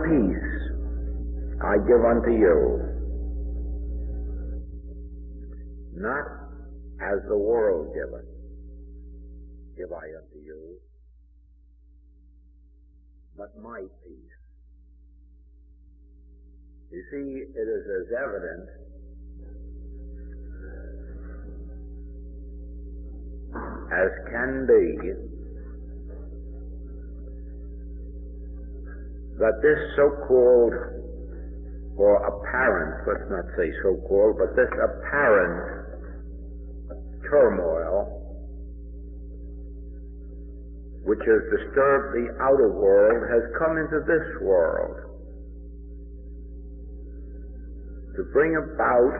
peace I give unto you, not as the world giveth, give I unto you, but my peace. You see, it is as evident as can be that this so-called, or apparent, let's not say so-called, but this apparent turmoil which has disturbed the outer world has come into this world to bring about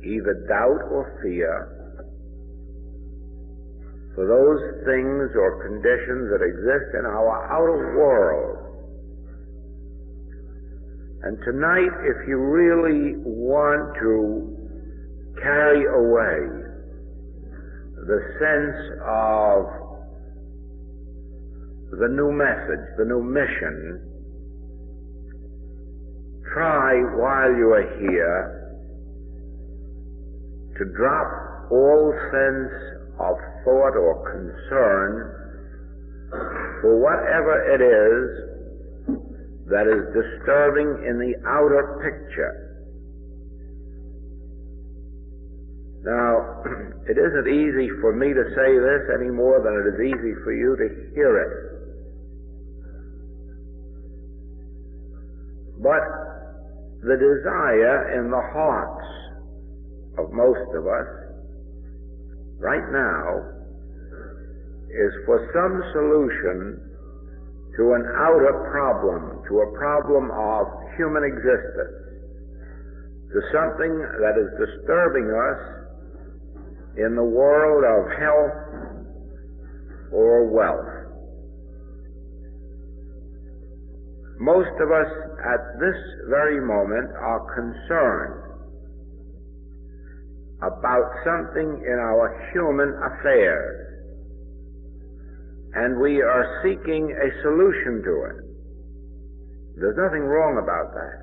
either doubt or fear for those things or conditions that exist in our outer world. And tonight, if you really want to carry away the sense of the new message, the new mission, try while you are here to drop all sense of thought or concern for whatever it is that is disturbing in the outer picture. Now, it isn't easy for me to say this any more than it is easy for you to hear it. But the desire in the hearts of most of us right now is for some solution to an outer problem, to a problem of human existence, to something that is disturbing us in the world of health or wealth. Most of us at this very moment are concerned about something in our human affairs, and we are seeking a solution to it. There's nothing wrong about that.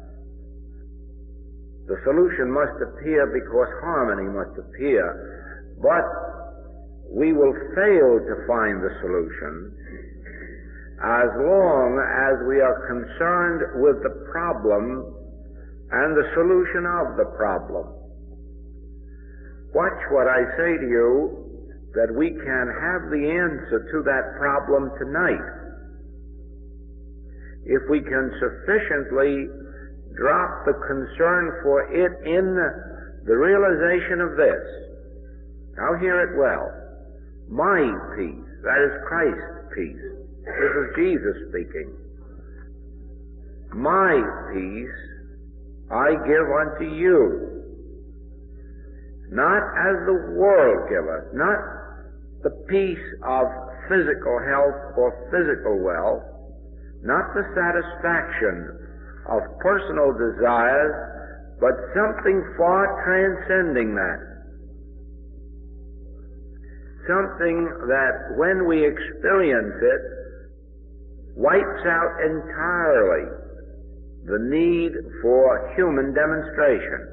The solution must appear because harmony must appear, but we will fail to find the solution as long as we are concerned with the problem and the solution of the problem. Watch what I say to you, that we can have the answer to that problem tonight if we can sufficiently drop the concern for it in the realization of this. Now hear it well. My peace, that is Christ's peace. This is Jesus speaking. My peace I give unto you, not as the world giveth, not the peace of physical health or physical wealth, not the satisfaction of personal desires, but something far transcending that. Something that when we experience it wipes out entirely the need for human demonstration.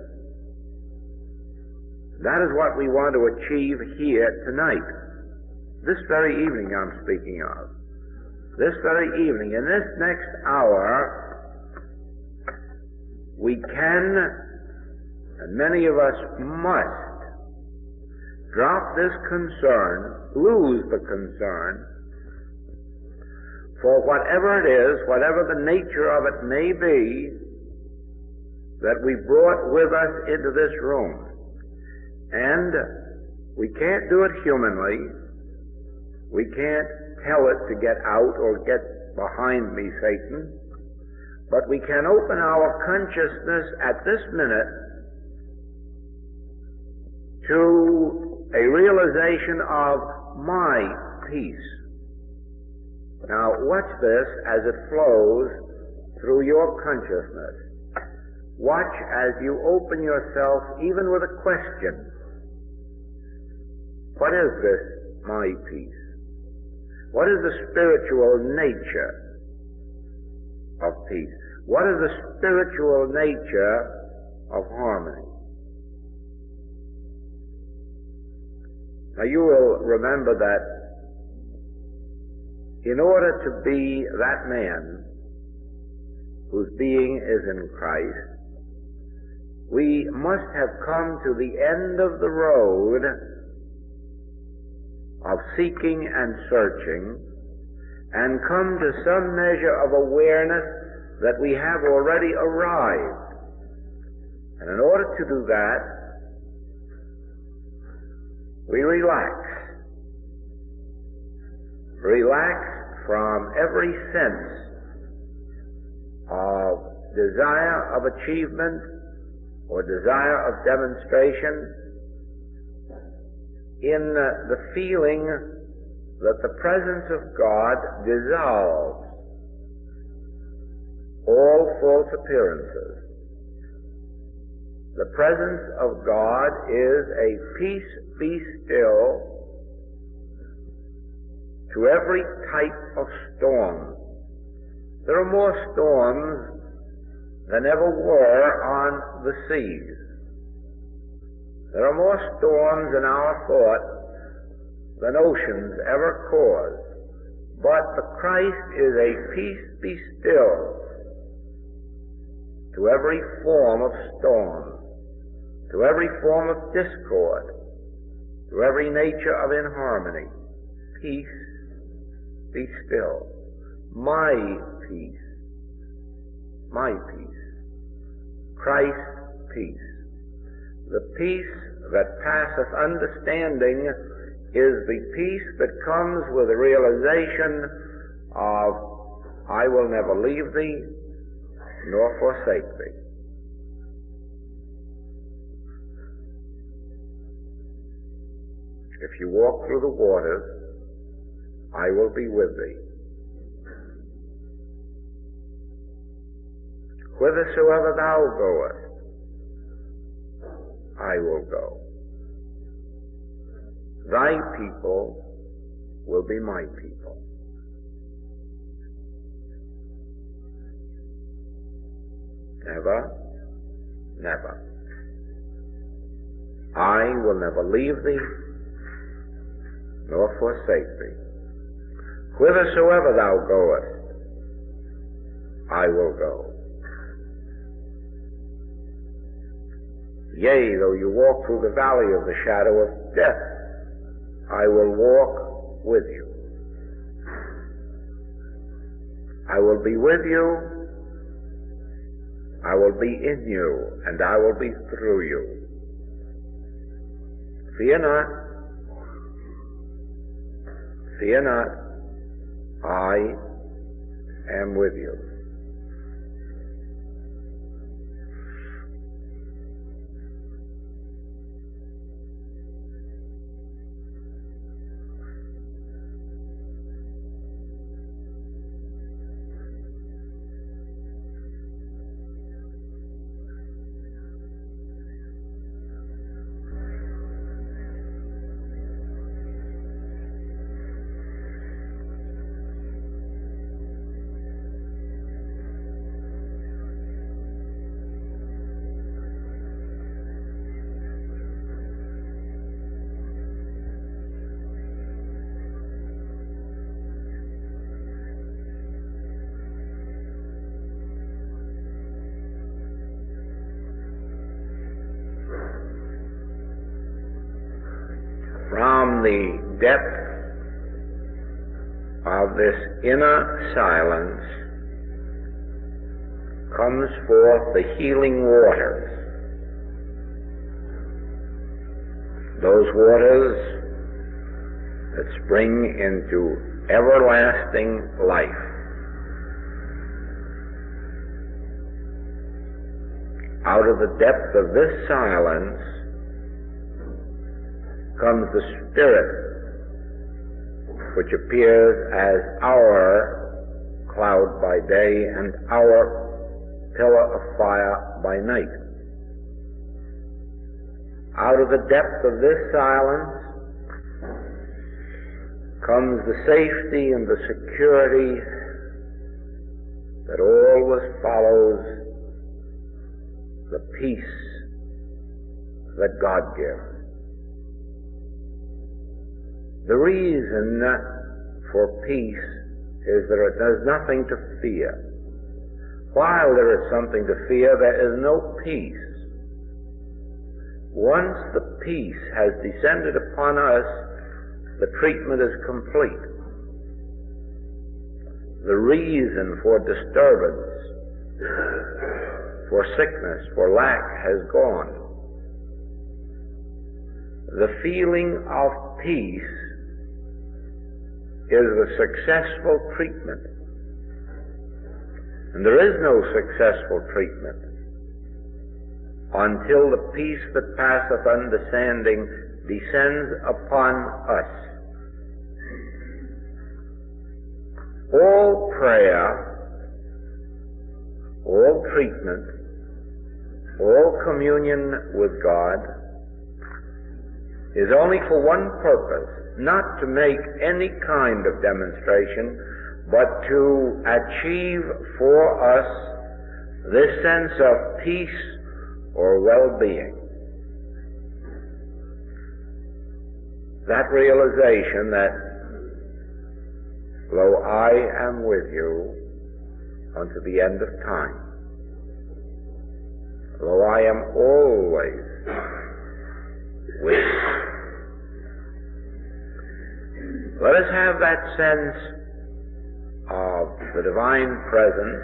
That is what we want to achieve here tonight. This very evening I'm speaking of. This very evening, in this next hour, we can, and many of us must, drop this concern, lose the concern, for whatever it is, whatever the nature of it may be, that we brought with us into this room. And we can't do it humanly. We can't tell it to get out or get behind me, Satan. But we can open our consciousness at this minute to a realization of my peace. Now watch this as it flows through your consciousness. Watch as you open yourself even with a question. What is this, my peace? What is the spiritual nature of peace? What is the spiritual nature of harmony? Now you will remember that in order to be that man whose being is in Christ, we must have come to the end of the road of seeking and searching and come to some measure of awareness that we have already arrived. And in order to do that, we relax from every sense of desire of achievement or desire of demonstration in the feeling that the presence of God dissolves all false appearances. The presence of God is a peace be still to every type of storm. There are more storms than ever were on the seas. There are more storms in our thought than oceans ever caused. But the Christ is a peace be still to every form of storm, to every form of discord, to every nature of inharmony. Peace be still. My peace. My peace. Christ's peace. The peace that passeth understanding is the peace that comes with the realization of, I will never leave thee nor forsake thee. If you walk through the waters, I will be with thee. Whithersoever thou goest, I will go. Thy people will be my people. Never, never. I will never leave thee nor forsake thee. Whithersoever thou goest, I will go. Yea, though you walk through the valley of the shadow of death, I will walk with you. I will be with you, I will be in you, and I will be through you. Fear not, fear not, I am with you. From the depth of this inner silence comes forth the healing waters. Those waters that spring into everlasting life. Out of the depth of this silence comes the Spirit, which appears as our cloud by day and our pillar of fire by night. Out of the depth of this silence comes the safety and the security that all always follows the peace that God gives. The reason for peace is that it has nothing to fear. While there is something to fear, there is no peace. Once the peace has descended upon us, the treatment is complete. The reason for disturbance, for sickness, for lack has gone. The feeling of peace is the successful treatment. And there is no successful treatment until the peace that passeth understanding descends upon us. All prayer, all treatment, all communion with God is only for one purpose, not to make any kind of demonstration, but to achieve for us this sense of peace or well-being. That realization that, lo, I am with you unto the end of time. Lo, I am always with you. Let us have that sense of the divine presence.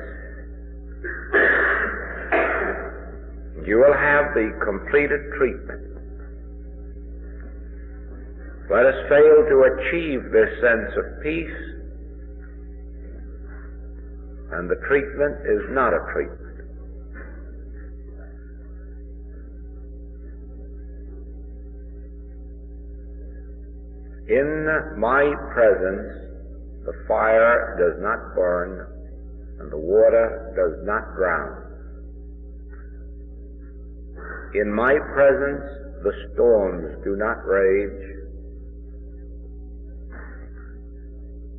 You will have the completed treatment. Let us fail to achieve this sense of peace, and the treatment is not a treatment. In my presence, the fire does not burn, and the water does not drown. In my presence, the storms do not rage.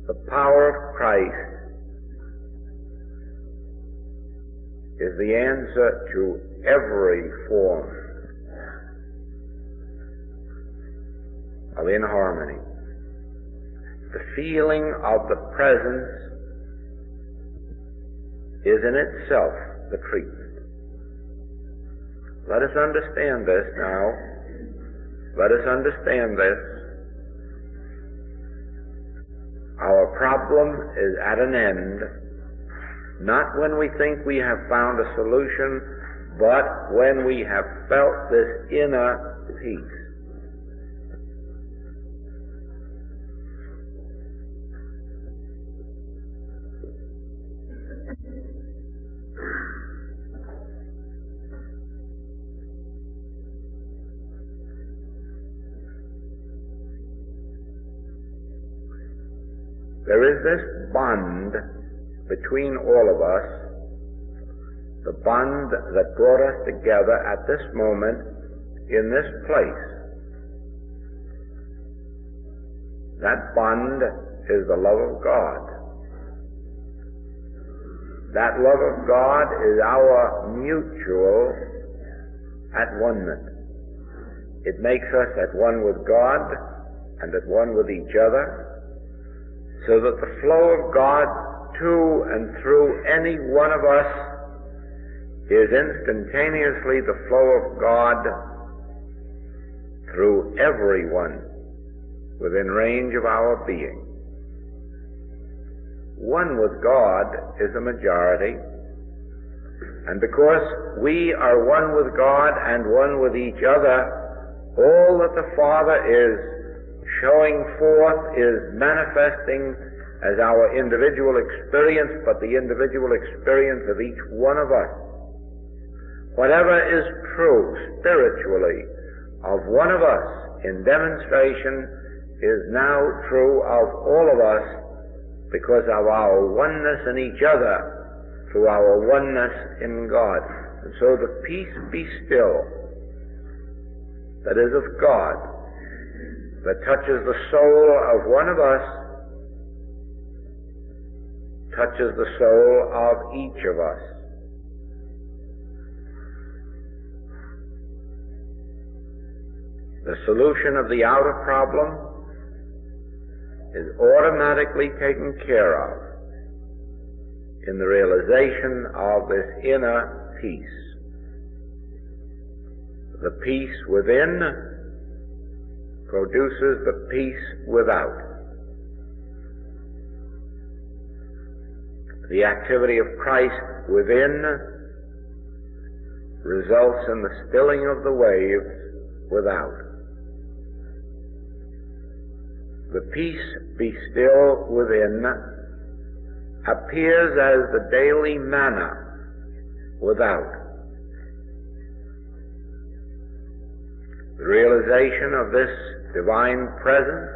The power of Christ is the answer to every form of inharmony. The feeling of the presence is in itself the treatment. Let us understand this now. Let us understand this. Our problem is at an end, not when we think we have found a solution, but when we have felt this inner peace. There is this bond between all of us, the bond that brought us together at this moment in this place. That bond is the love of God. That love of God is our mutual at-one-ment. It makes us at one with God and at one with each other, so that the flow of God to and through any one of us is instantaneously the flow of God through everyone within range of our being. One with God is a majority, and because we are one with God and one with each other, all that the Father is showing forth is manifesting as our individual experience, but the individual experience of each one of us. Whatever is true spiritually of one of us in demonstration is now true of all of us because of our oneness in each other through our oneness in God. And so the peace be still that is of God, that touches the soul of one of us, touches the soul of each of us. The solution of the outer problem is automatically taken care of in the realization of this inner peace. The peace within produces the peace without. The activity of Christ within results in the stilling of the waves without. The peace be still within appears as the daily manna without. The realization of this divine presence,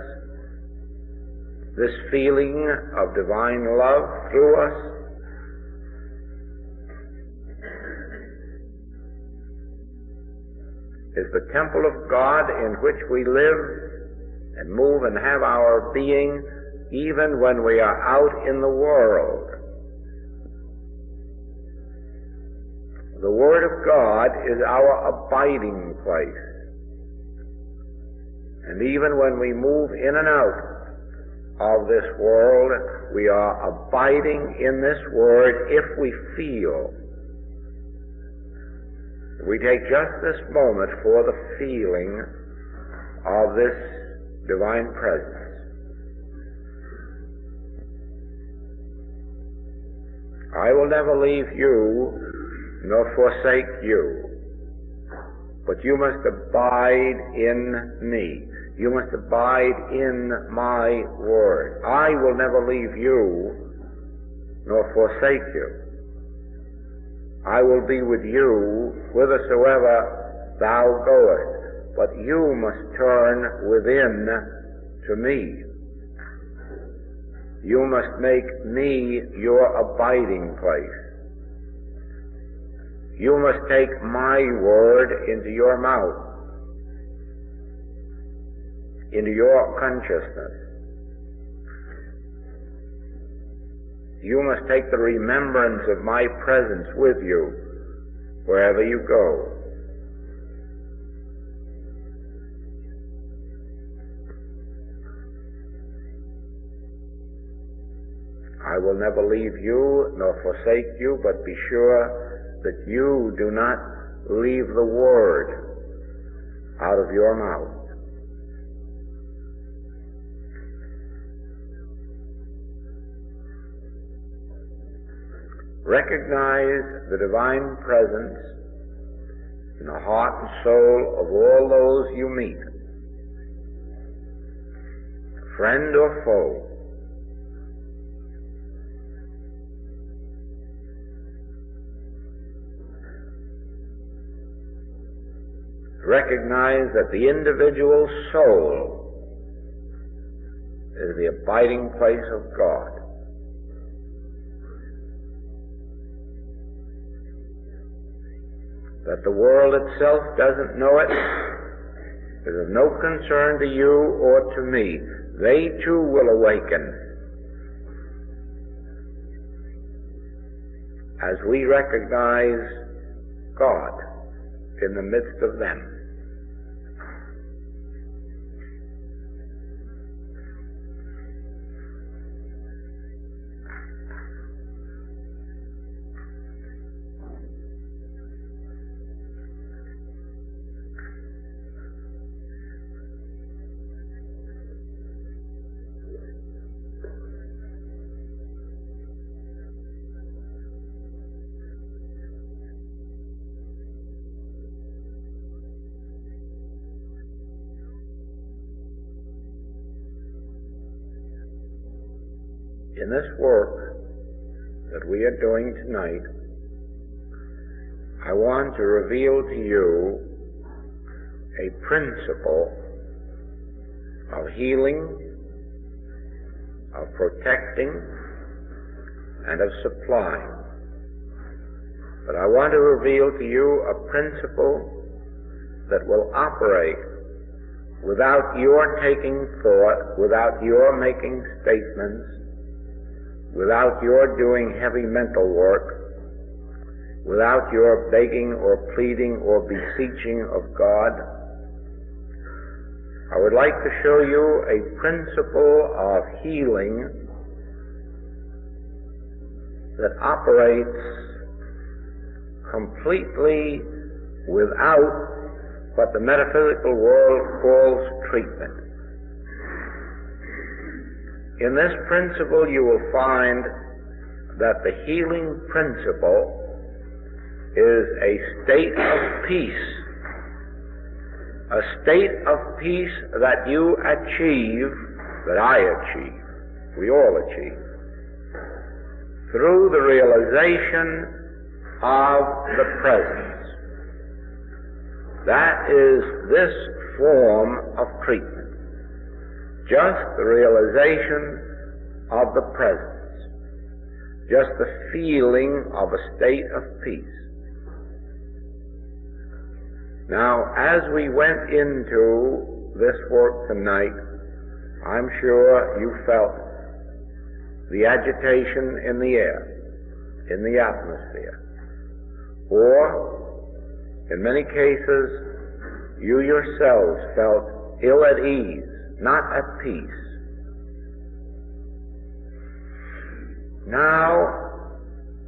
this feeling of divine love through us, is the temple of God in which we live and move and have our being even when we are out in the world. The Word of God is our abiding place. And even when we move in and out of this world, we are abiding in this Word if we feel. We take just this moment for the feeling of this divine presence. I will never leave you nor forsake you, but you must abide in me. You must abide in my word. I will never leave you nor forsake you. I will be with you whithersoever thou goest, but you must turn within to me. You must make me your abiding place. You must take my word into your mouth, into your consciousness. You must take the remembrance of my presence with you wherever you go. I will never leave you nor forsake you, but be sure that you do not leave the word out of your mouth. Recognize the divine presence in the heart and soul of all those you meet, friend or foe. Recognize that the individual soul is the abiding place of God. That the world itself doesn't know it, is of no concern to you or to me. They too will awaken as we recognize God in the midst of them. In this work that we are doing tonight, I want to reveal to you a principle of healing, of protecting, and of supplying. But I want to reveal to you a principle that will operate without your taking thought, without your making statements, without your doing heavy mental work, without your begging or pleading or beseeching of God, I would like to show you a principle of healing that operates completely without what the metaphysical world calls treatment. In this principle you will find that the healing principle is a state of peace, a state of peace that you achieve, that I achieve, we all achieve, through the realization of the presence. That is this form of treatment, just the realization of the presence, just the feeling of a state of peace. Now, as we went into this work tonight, I'm sure you felt the agitation in the air, in the atmosphere. Or, in many cases, you yourselves felt ill at ease, not at peace. Now,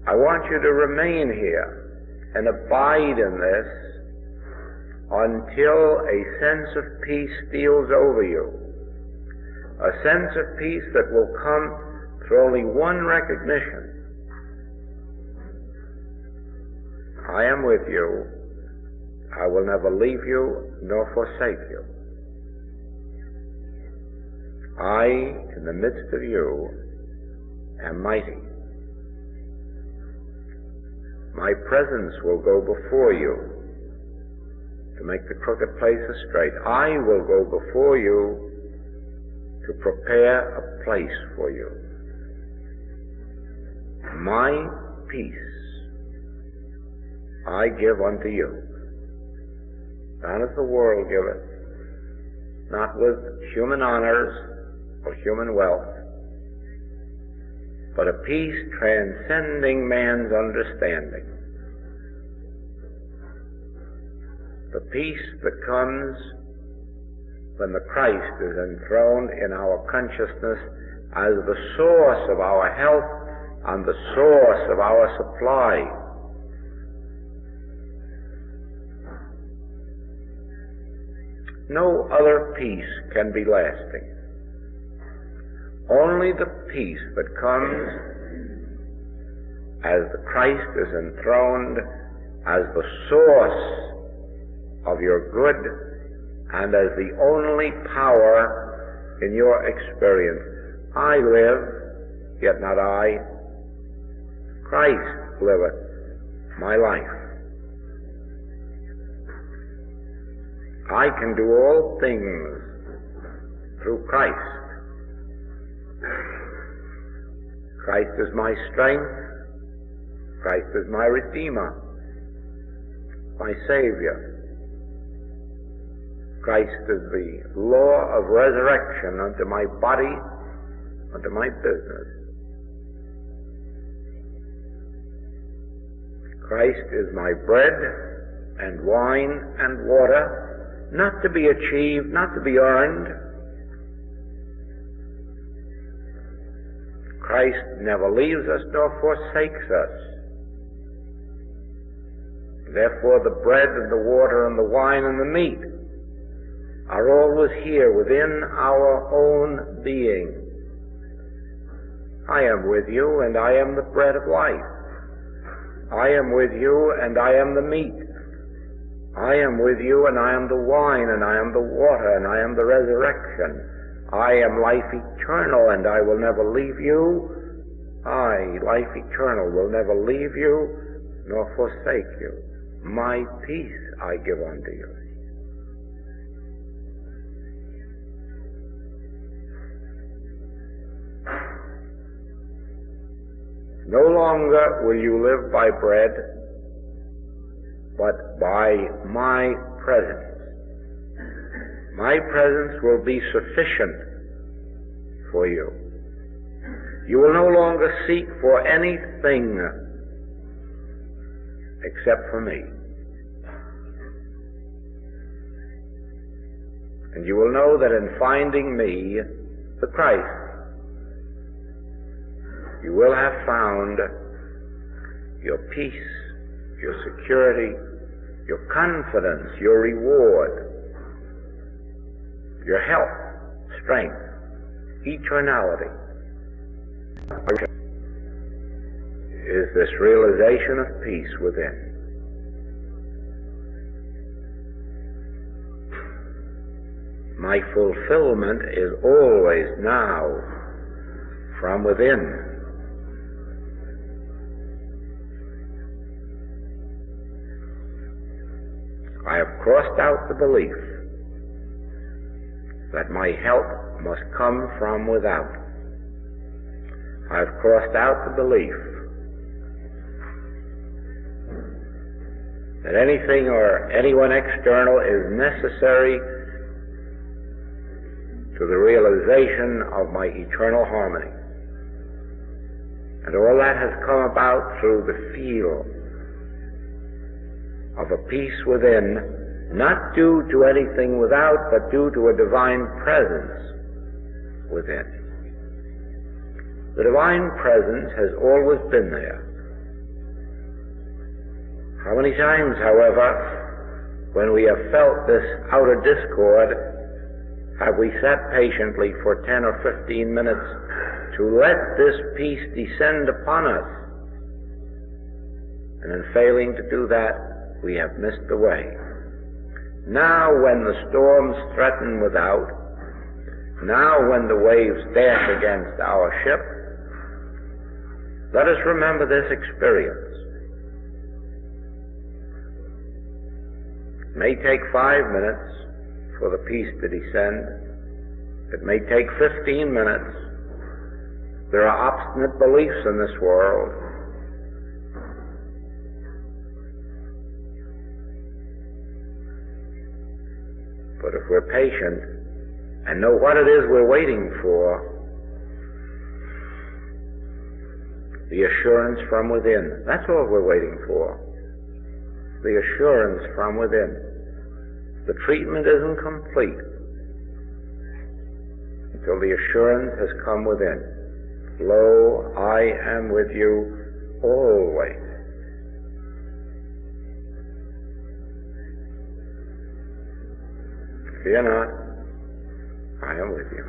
I want you to remain here and abide in this until a sense of peace steals over you. A sense of peace that will come through only one recognition. I am with you. I will never leave you nor forsake you. I, in the midst of you, am mighty. My presence will go before you to make the crooked places straight. I will go before you to prepare a place for you. My peace I give unto you, not as the world giveth, not with human honors or human wealth, but a peace transcending man's understanding. The peace that comes when the Christ is enthroned in our consciousness as the source of our health and the source of our supply. No other peace can be lasting. Only the peace that comes as the Christ is enthroned as the source of your good and as the only power in your experience. I live, yet not I. Christ liveth my life. I can do all things through Christ. Christ is my strength. Christ is my Redeemer, my Savior. Christ is the law of resurrection unto my body, unto my business. Christ is my bread and wine and water, not to be achieved, not to be earned. Christ never leaves us nor forsakes us. Therefore the bread and the water and the wine and the meat are always here within our own being. I am with you and I am the bread of life. I am with you and I am the meat. I am with you and I am the wine and I am the water and I am the resurrection. I am life eternal and I will never leave you. I, life eternal, will never leave you nor forsake you. My peace I give unto you. No longer will you live by bread, but by my presence. My presence will be sufficient for you. You will no longer seek for anything except for me. And you will know that in finding me, the Christ, you will have found your peace, your security, your confidence, your reward, your health, strength, eternality. Is this realization of peace within. My fulfillment is always now from within. I have crossed out the belief that my help must come from without. I have crossed out the belief that anything or anyone external is necessary to the realization of my eternal harmony. And all that has come about through the feel of a peace within, not due to anything without, but due to a divine presence within. The divine presence has always been there. How many times, however, when we have felt this outer discord, have we sat patiently for 10 or 15 minutes to let this peace descend upon us? And in failing to do that, we have missed the way. Now when the storms threaten without, now when the waves dash against our ship, let us remember this experience. It may take 5 minutes for the peace to descend. It may take 15 minutes. There are obstinate beliefs in this world. But if we're patient and know what it is we're waiting for, the assurance from within. That's all we're waiting for. The assurance from within. The treatment isn't complete until the assurance has come within. Lo, I am with you always. Fear not, I am with you.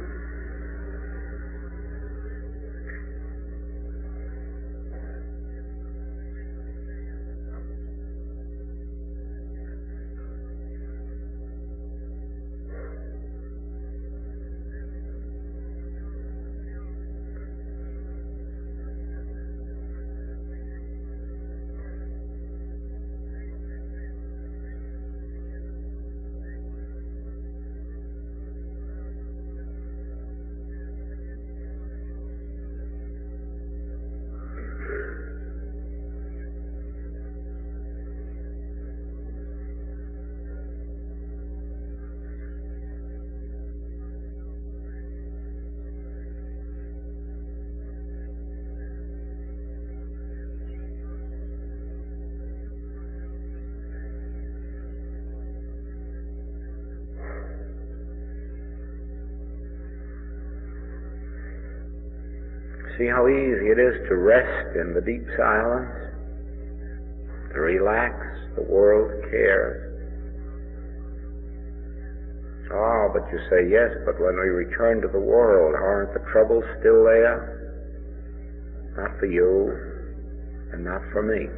See how easy it is to rest in the deep silence, to relax the world's cares. Ah, but you say, yes, but when we return to the world, aren't the troubles still there? Not for you, and not for me.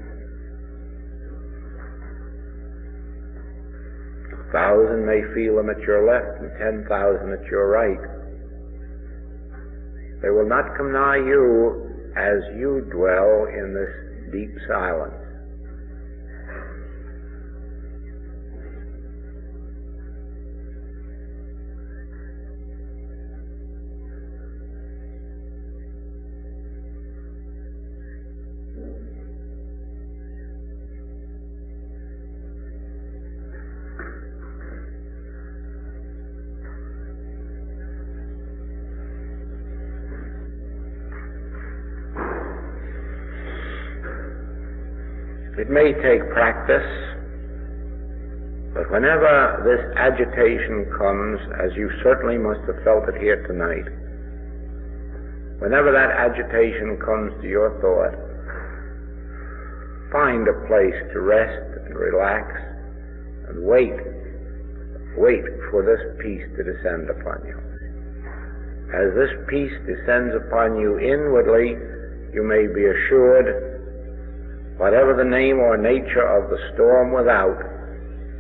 1,000 may feel them at your left, and 10,000 at your right. They will not come nigh you as you dwell in this deep silence. It may take practice, but whenever this agitation comes, as you certainly must have felt it here tonight, whenever that agitation comes to your thought, find a place to rest and relax and wait for this peace to descend upon you. As this peace descends upon you inwardly, you may be assured, whatever the name or nature of the storm without,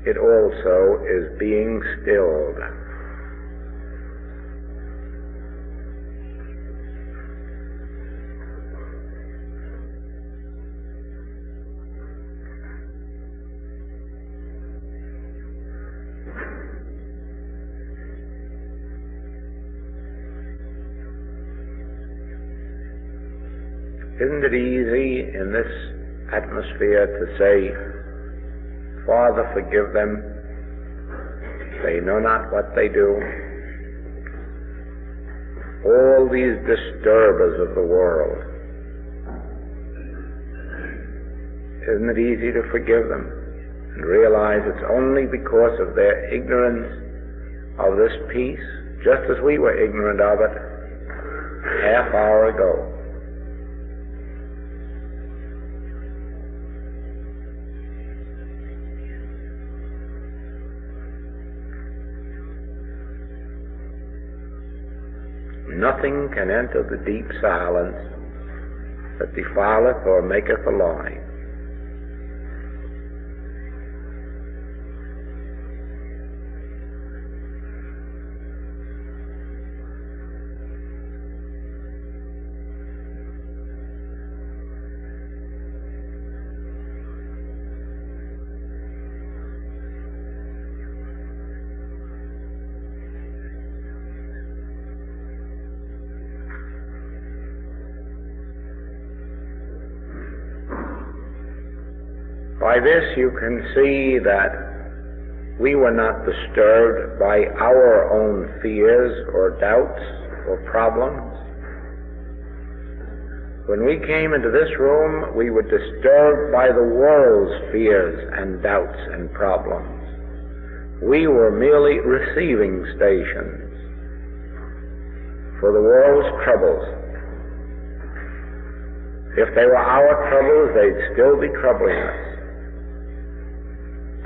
it also is being stilled. Isn't it easy in this atmosphere to say, Father, forgive them, they know not what they do? All these disturbers of the world. Isn't it easy to forgive them and realize it's only because of their ignorance of this peace, just as we were ignorant of it half hour ago? Nothing can enter the deep silence that defileth or maketh a lie. By this you can see that we were not disturbed by our own fears or doubts or problems. When we came into this room, we were disturbed by the world's fears and doubts and problems. We were merely receiving stations for the world's troubles. If they were our troubles, they'd still be troubling us.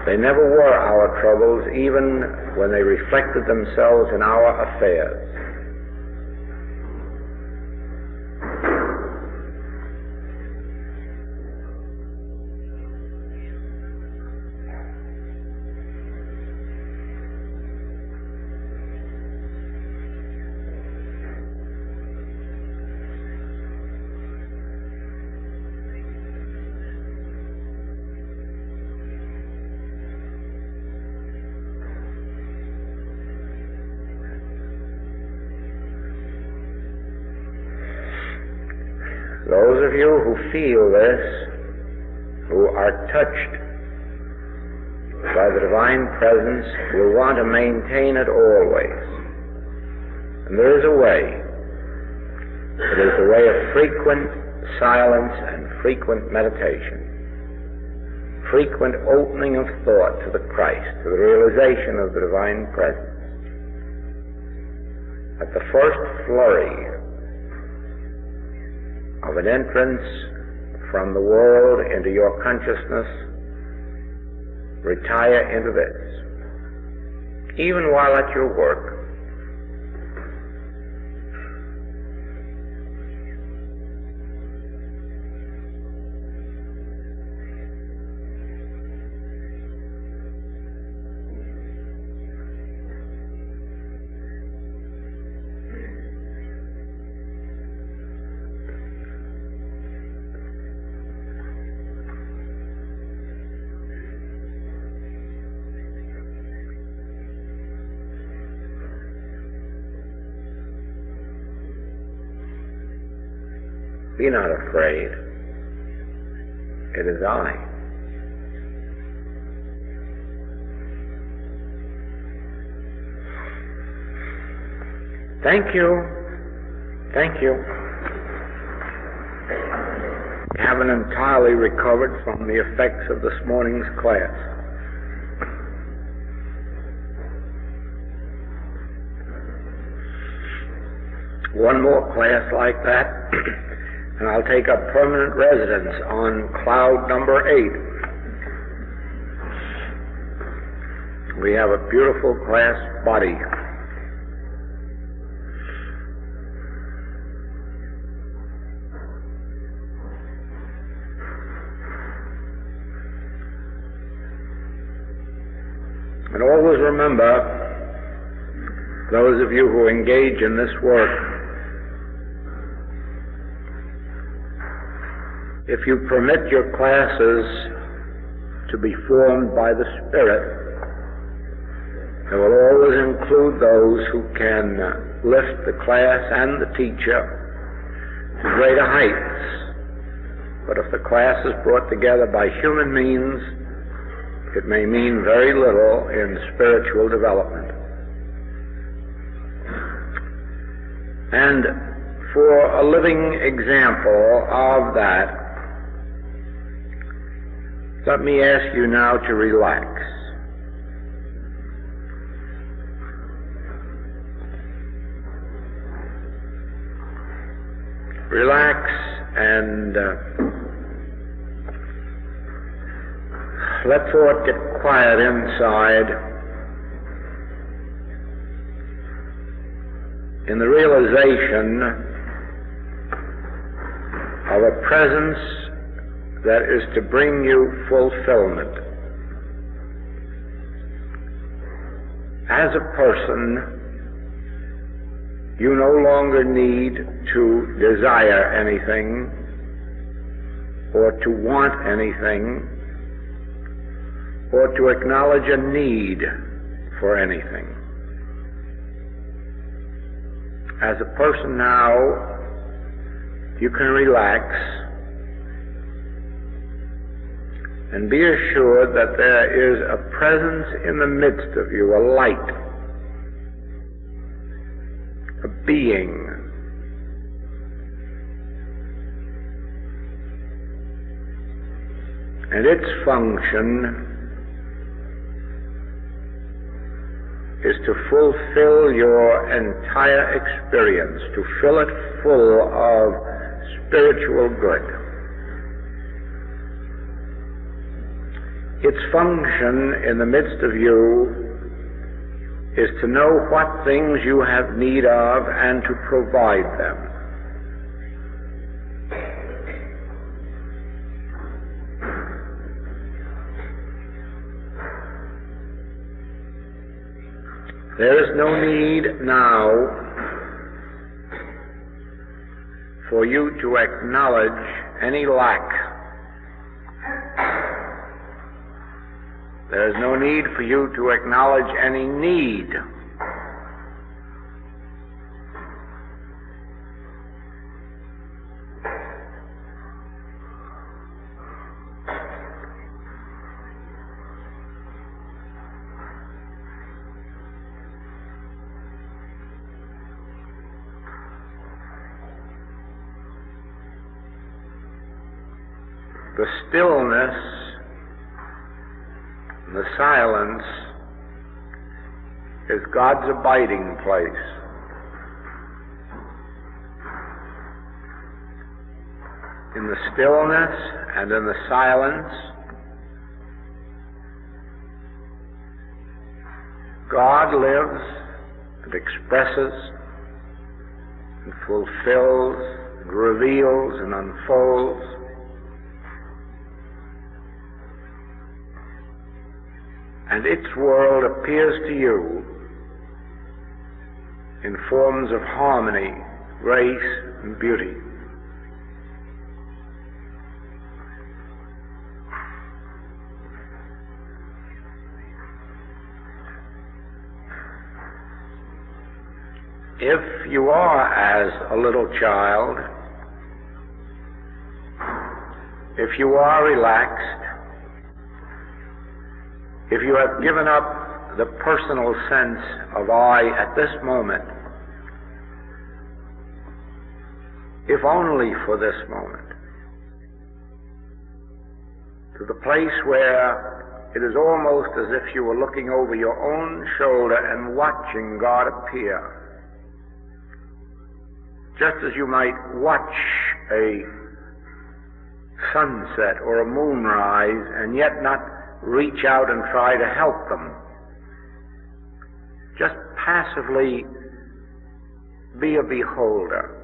They never were our troubles, even when they reflected themselves in our affairs. Those of you who feel this, who are touched by the divine presence, will want to maintain it always. And there is a way. It is a way of frequent silence and frequent meditation, frequent opening of thought to the Christ, to the realization of the divine presence. At the first flurry of an entrance from the world into your consciousness, retire into this. Even while at your work, be not afraid. It is I. Thank you. Thank you. haven't entirely recovered from the effects of this morning's class. One more class like that, and I'll take up permanent residence on cloud number 8. We have a beautiful class body. And always remember, those of you who engage in this work, if you permit your classes to be formed by the Spirit, it will always include those who can lift the class and the teacher to greater heights. But if the class is brought together by human means, it may mean very little in spiritual development. And for a living example of that, let me ask you now to relax. Relax and let thought get quiet inside in the realization of a presence that is to bring you fulfillment. As a person, you no longer need to desire anything or to want anything or to acknowledge a need for anything. As a person now, you can relax and be assured that there is a presence in the midst of you, a light, a being, and its function is to fulfill your entire experience, to fill it full of spiritual good. Its function in the midst of you is to know what things you have need of and to provide them. There is no need now for you to acknowledge any lack. There is no need for you to acknowledge any need. The stillness and the silence is God's abiding place. In the stillness and in the silence, God lives and expresses and fulfills and reveals and unfolds. And its world appears to you in forms of harmony, grace, and beauty. If you are as a little child, if you are relaxed, if you have given up the personal sense of I at this moment, if only for this moment, to the place where it is almost as if you were looking over your own shoulder and watching God appear. Just as you might watch a sunset or a moonrise and yet not reach out and try to help them. Just passively be a beholder.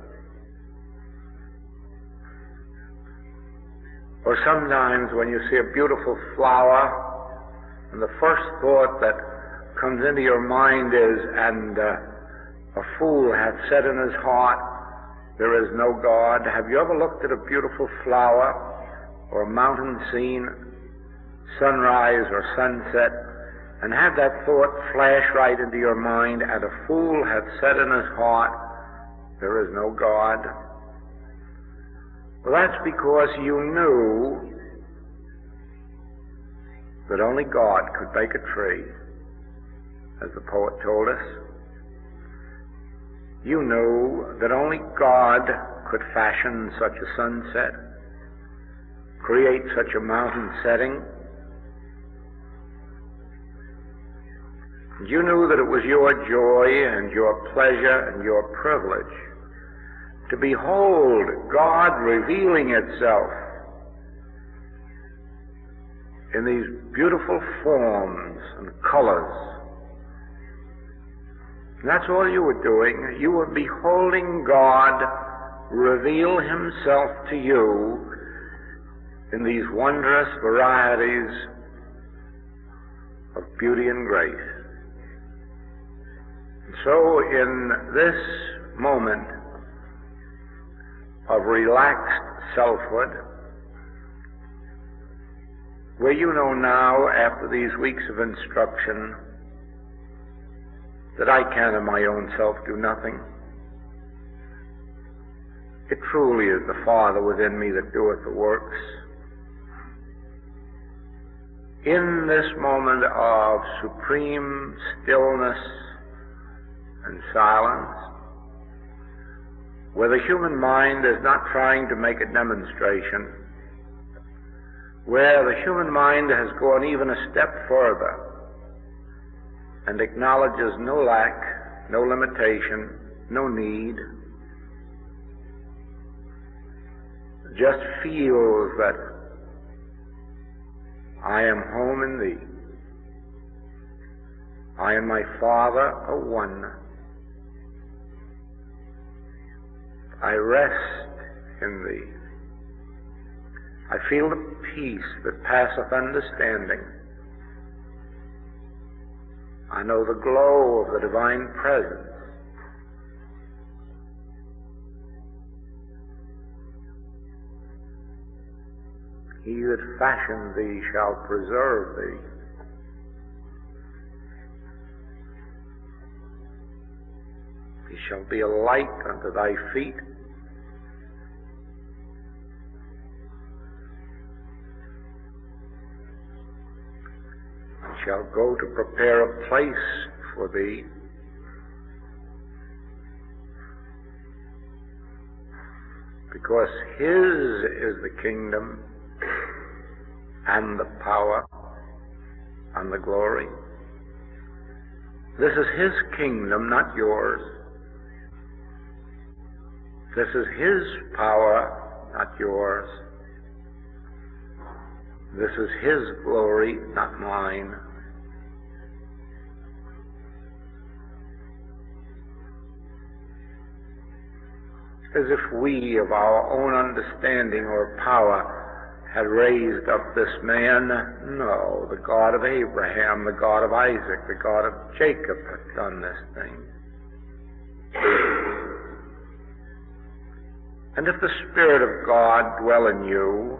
Or sometimes when you see a beautiful flower and the first thought that comes into your mind is, and a fool hath said in his heart, there is no God. Have you ever looked at a beautiful flower or a mountain scene, sunrise or sunset, and had that thought flash right into your mind, and a fool hath said in his heart, there is no God? Well, that's because you knew that only God could make a tree, as the poet told us. You knew that only God could fashion such a sunset, create such a mountain setting. You knew that it was your joy and your pleasure and your privilege to behold God revealing itself in these beautiful forms and colors. And that's all you were doing. You were beholding God reveal himself to you in these wondrous varieties of beauty and grace. And so in this moment of relaxed selfhood, where you know now, after these weeks of instruction, that I can of my own self do nothing. It truly is the Father within me that doeth the works. In this moment of supreme stillness and silence, where the human mind is not trying to make a demonstration, where the human mind has gone even a step further and acknowledges no lack, no limitation, no need, just feels that I am home in thee. I and my Father are one. I rest in thee. I feel the peace that passeth understanding. I know the glow of the divine presence. He that fashioned thee shall preserve thee. He shall be a light unto thy feet. He shall go to prepare a place for thee. Because his is the kingdom and the power and the glory. This is his kingdom, not yours. This is his power, not yours. This is his glory, not mine. As if we, of our own understanding or power, had raised up this man. No, the God of Abraham, the God of Isaac, the God of Jacob hath done this thing. And if the Spirit of God dwell in you,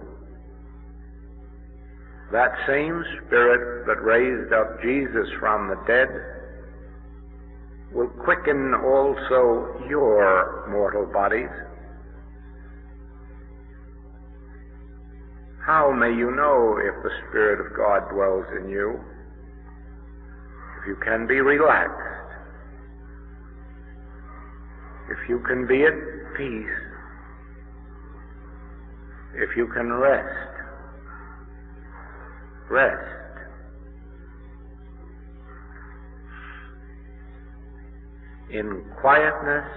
that same Spirit that raised up Jesus from the dead will quicken also your mortal bodies. How may you know if the Spirit of God dwells in you? If you can be relaxed, if you can be at peace, if you can rest, Rest. In quietness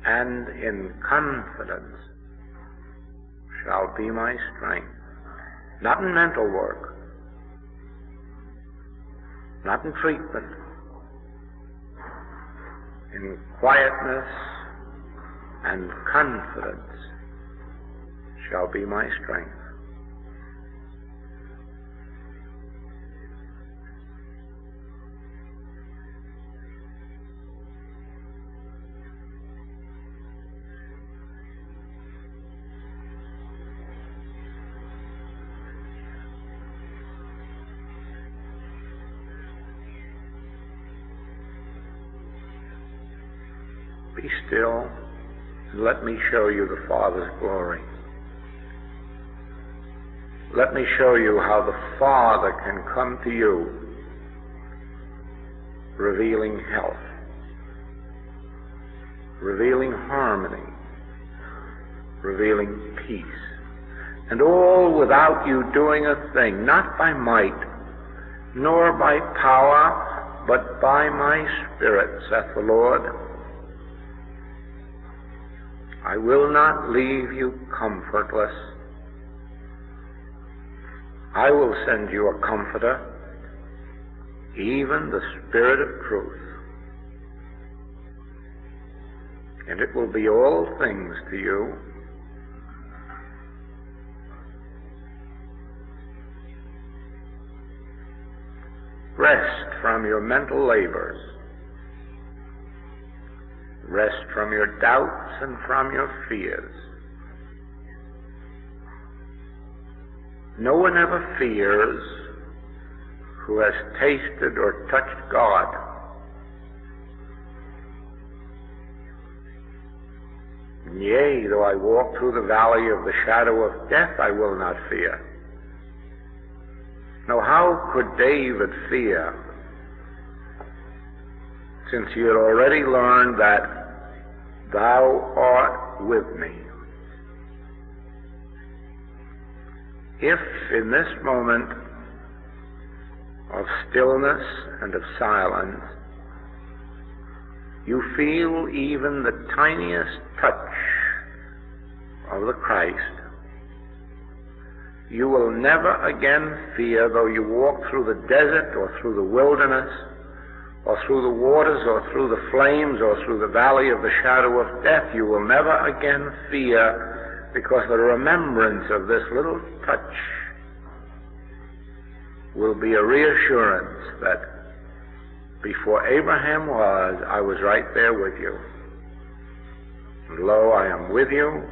and in confidence shall be my strength. Not in mental work, not in treatment. In quietness and confidence shall be my strength. Be still and let me show you the Father's glory. Let me show you how the Father can come to you, revealing health, revealing harmony, revealing peace, and all without you doing a thing, not by might, nor by power, but by my Spirit, saith the Lord. I will not leave you comfortless. I will send you a comforter, even the Spirit of truth. And it will be all things to you. Rest from your mental labors. Rest from your doubts and from your fears. No one ever fears who has tasted or touched God. Yea, though I walk through the valley of the shadow of death, I will not fear. Now, how could David fear, since he had already learned that thou art with me? If in this moment of stillness and of silence you feel even the tiniest touch of the Christ, you will never again fear, though you walk through the desert or through the wilderness or through the waters or through the flames or through the valley of the shadow of death. You will never again fear, because the remembrance of this little touch will be a reassurance that before Abraham was, I was right there with you. And lo, I am with you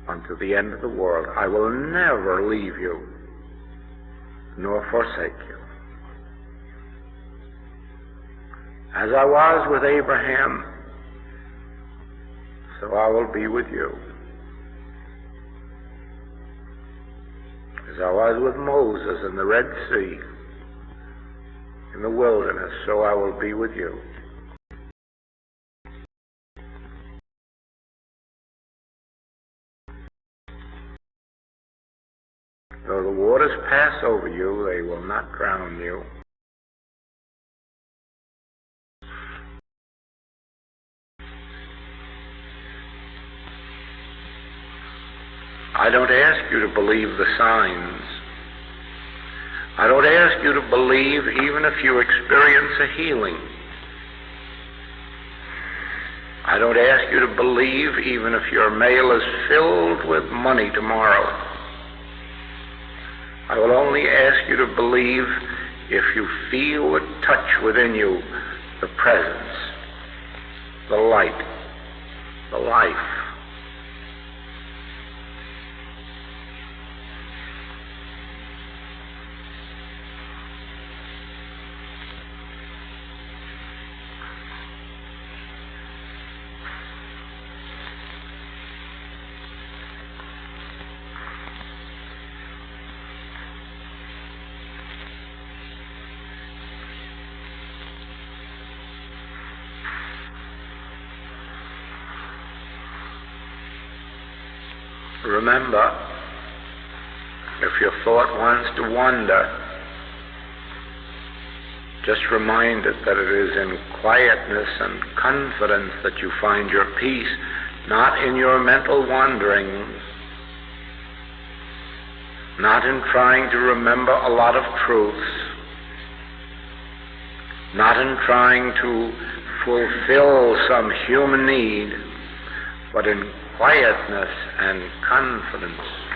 unto the end of the world. I will never leave you nor forsake you. As I was with Abraham, so I will be with you. As I was with Moses in the Red Sea, in the wilderness, so I will be with you. Though the waters pass over you, they will not drown you. I don't ask you to believe the signs. I don't ask you to believe even if you experience a healing. I don't ask you to believe even if your mail is filled with money tomorrow. I will only ask you to believe if you feel a touch within you, the presence, the light, the life. Remember, if your thought wants to wander, just remind it that it is in quietness and confidence that you find your peace, not in your mental wanderings, not in trying to remember a lot of truths, not in trying to fulfill some human need, but in quietness and confidence.